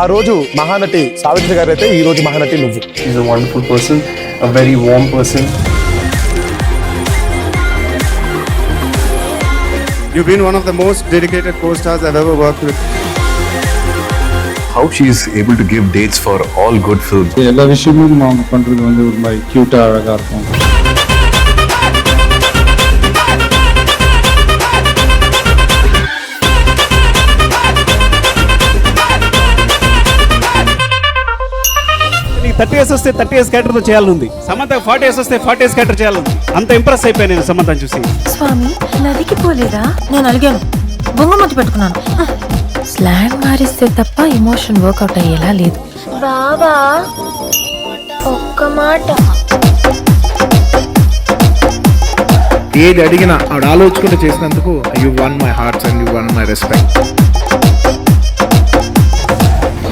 ఆ రోజు మహానటి సావిత్రి గారు అయితే ఈ రోజు మహానటి నువ్వు. She's a wonderful person, a very warm person. You've been one of the most dedicated co-stars I've ever worked with. How she is able to give dates for all good films. எல்லா விஷயமும் அவங்க பண்றது வந்து ஒரு மாதிரி கியூட்டா அழகா இருக்கும். నీకు 30 years వస్తే 30 years క్యారెక్టర్తో చేయాలని ఉంది. సమంత 40 years వస్తే 40 years క్యారెక్టర్ చేయాలని అంత ఇంప్రెస్ అయిపోయాను నేను సమంతని చూసి. స్వామి నదికి పోలేదా? నేను అలిగాను, బొంగమతి పెట్టుకున్నాను. స్లాంగ్ మారిస్తే తప్ప ఎమోషన్ వర్కౌట్ అయ్యేలా లేదు. బాబా ఒక్క మాట. ఏది అడిగినా ఆవిడ ఆలోచించుకుంటూ చేసినందుకు you one my hearts and you one my respect.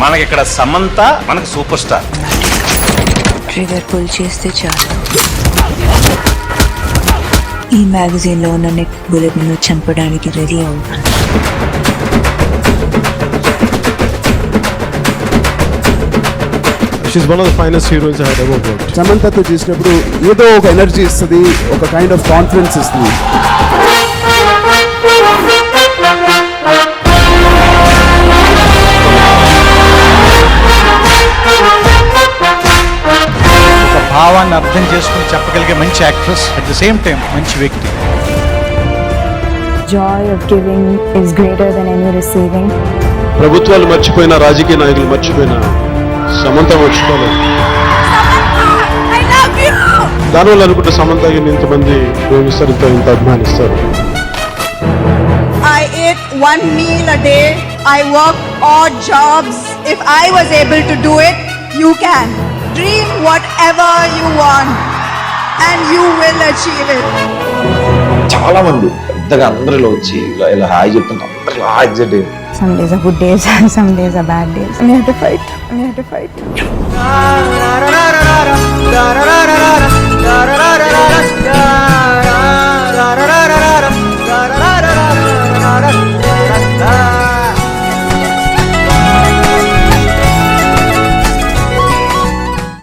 మనకి ఇక్కడ సమంత మనకు సూపర్ స్టార్. ట్రిగర్ పుల్ చేస్తే చాలు, ఈ మ్యాగజైన్ లో ఉన్న నెక్ బుల్లెట్ ను చంపడానికి రెడీ అవుతాను. She's one of the finest heroines I had ever worked. సమంతతో చేసినప్పుడు ఏదో ఒక ఎనర్జీ ఇస్తుంది, ఒక కైండ్ ఆఫ్ కాన్ఫిడెన్స్ ఇస్తుంది. ఒక భావాన్ని అర్థం చేసుకుని చెప్పగలిగే మంచి actress, at the same time మంచి వ్యక్తి. Joy of giving is greater than any receiving. ప్రభుత్వాలు మర్చిపోయిన, రాజకీయ నాయకులు మర్చిపోయిన సమంత మర్చిపోలేదు. దానివల్ల అనుకుంటే సమంతకి ఇంతమంది ప్రేమిస్తారు, ఇంత అభిమానిస్తారు. I ate one meal a day. I work odd jobs. If I was able to do it, you can. Dream whatever you want and you will achieve it. చాలా మంది పెద్దగా అందరిలో వచ్చి ఇలా హాయ్ చెప్తున్నారు, అందరిలో ఎగ్జైట్ అయ్యారు. Some days are good days, some days are bad days. We have to fight. We have to fight.